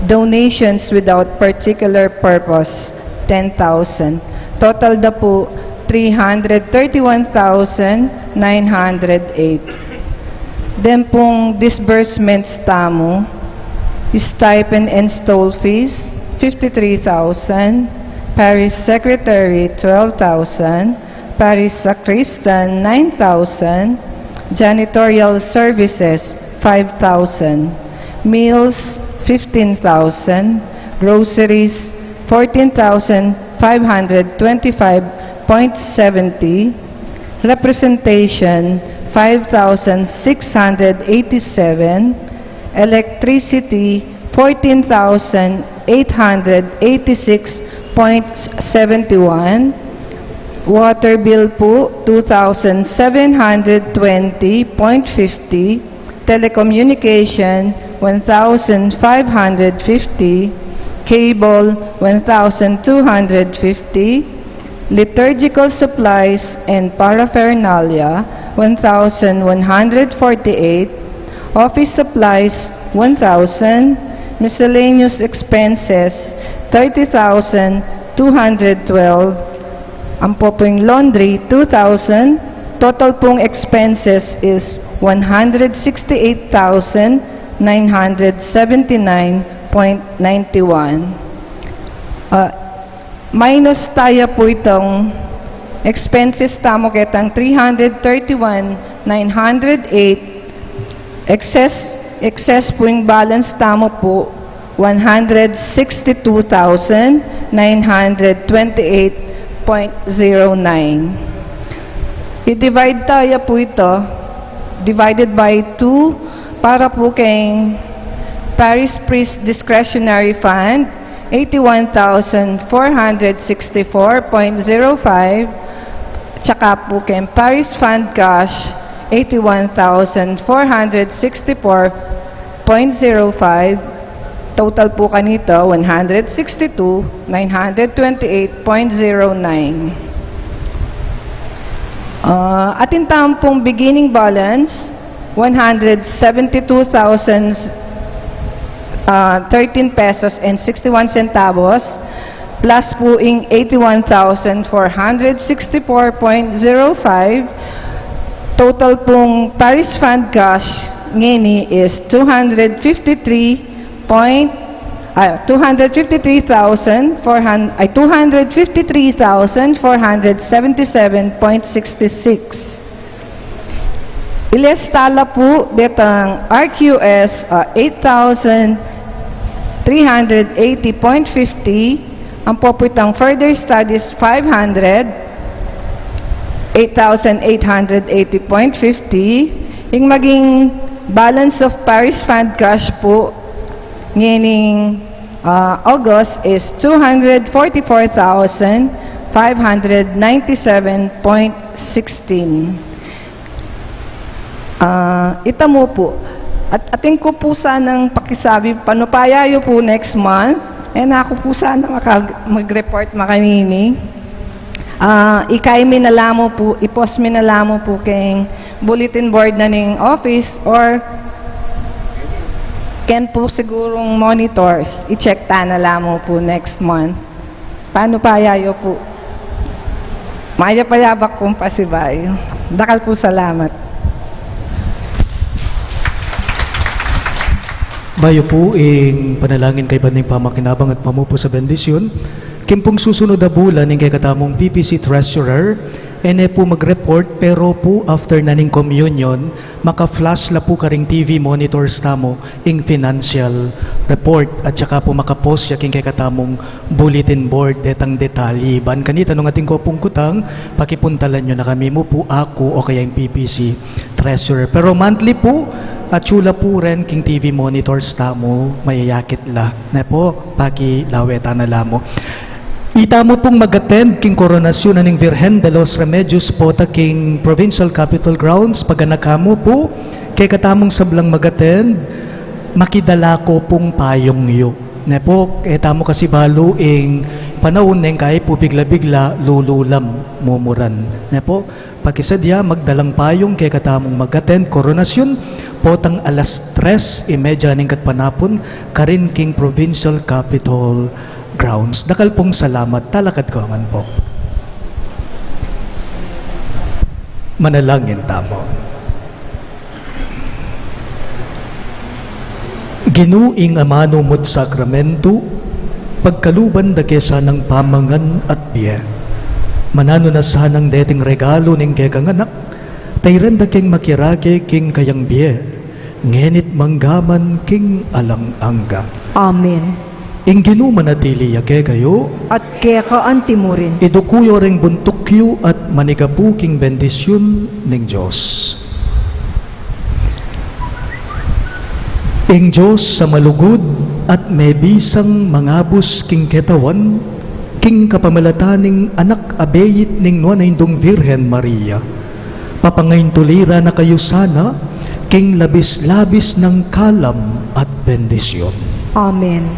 Donations without particular purpose 10,000. Total na po 331,908. Then pong disbursements tamo, stipend and stole fees 53,000, Parish Secretary 12,000, Parish Sacristan 9,000, Janitorial Services 5,000, Meals 15,000, Groceries 14,525.70, Representation 5,687, Electricity 14,886.71, Water bill po 2,720.50, Telecommunication 1,550, Cable 1,250, Liturgical supplies and paraphernalia 1,148, Office supplies 1,000, Miscellaneous expenses 30,212, ang popong laundry 2,000, total pong expenses is 168,979.91. Minus tayo po itong expenses tamo kitang 331,908. Excess po yung balance tamo po 162,928.09. I-divide tayo po ito, divided by 2, para po kay Parish Priest Discretionary Fund, 81,464.05, tsaka po kay Parish Fund Cash, 81,464.05. Total po kanito, 162,928.09. Atin tampong beginning balance, 172,013 pesos and 61 centavos, plus po ing 81,464.05. Total pong Parish Fund Cash ngini is 253.5 253,477.66. Ilestala po detang RQS 8,380.50. Ang popitang further studies 8,880.50. Yung maging balance of Parish Fund cash po ngayong August is 244,597.16. Itamo po. At ating ko po sanang pakisabi, panupayayo po next month. Ako po sana mag-report makanini. Ikay minalamo po, ipos minalamo po kay bulletin board na ning office or ken po sigurong monitors. I-check ta na lamo po next month. Paano payayo po? Maya payabak pong pasibayo. Dakal po salamat. Bayo po ing panalangin kay Baning Pamakinabang at pamupo sa bendisyon. Kimpong susunod na bulan ng kay katamong PPC Treasurer, po mag-report pero po after naning communion, maka-flash la po karing TV monitors tamo ing financial report at saka po makapost siya king kay katamong bulletin board detang detalye. Ban kanita nung ating kopong kutang, pakipuntalan nyo na kami mo po ako o kaya yung PPC Treasurer. Pero monthly po, at chula po rin king TV monitors tamo, mayayakit la. Na po, pakilaweta na lamo. Ita mo pong mag-attend king koronasyon na ning Virgen de los Remedios po ta king Provincial Capitol Grounds. Pagana mo po, kay katamong sablang mag-attend, makidala ko pong payong yo. Na po, etamo kasi balo ing Panaun neng kay po bigla-bigla lululam mumuran. Na po, pakisadya magdalang payong kay katamong mag-attend koronasyon potang alas 3:30 ning katpanapon karin king Provincial Capitol Grounds. Dakal pong salamat. Talakad ko man po. Manalangin tamo. Ginuing amano mo't sakramento, pagkaluban da kesa ng pamangan at biye. Manano na sanang deting regalo ning kekanganak, tayran da king makirake king kayang biye, ngenit manggaman king alang angga. Amen. Ing ginumanatili yake kayo, At kaya kaanti mo rin. idukuyo ring buntukyo at manigapu king bendisyon ning Diyos. Ing Diyos sa malugod at may bisang mangabos king ketawan, king kapamalataning anak abeyit ning nuanaindong Virgen Maria. Papangayin tulira na kayo sana, king labis-labis ng kalam at bendisyon. Amen.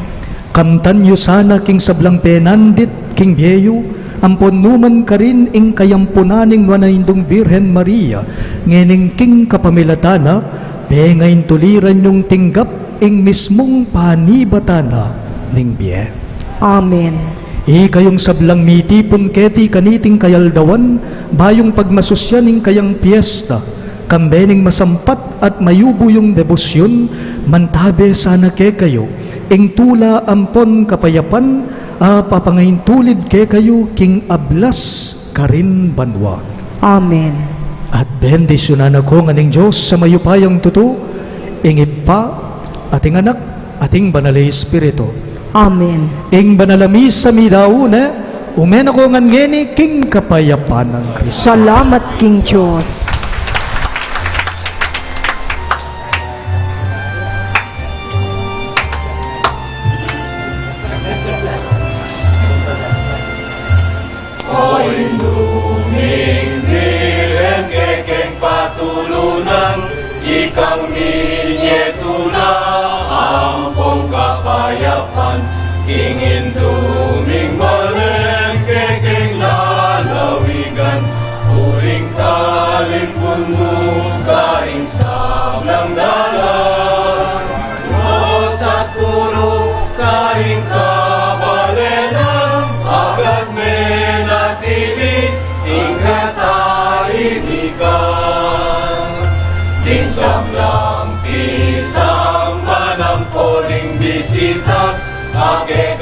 Kamtan yu sana king sablang penandit, king bieyo, ampon numan ka rin ing kayampunaning nuanaindong Virgen Maria, ngening king kapamilatana, pengayin tuliran yung tinggap ing mismong panibatana ning biye. Amen. Kayong sablang mitipon keti kaniting kayaldawan, bayong pagmasosyaning kayang piyesta, kambening masampat at mayubo yung debosyon, mantabe sana ke kayo, ing tula ampon kapayapan, papangayin tulid ke kayo, king ablas karin banwa. Amen. At bendisyonan ako nganing Diyos sa mayupayang tuto, ingip pa, ating anak, ating banalay espiritu. Amen. Ing banalami sa midauna, umen ako ngani king kapayapan ng Kristo. Salamat King Diyos. Duming Virgen kekeng patulunan, ikang minyetula, ampong kapayapan, kingin duming maleng kekeng lalawigan, uling talimpun mo kaing sablang dalan, Diyos at puro kaing kabalenan, agad menatili tingkat tahimikan. Tinsam lang tisang manampoling bisitas, Ake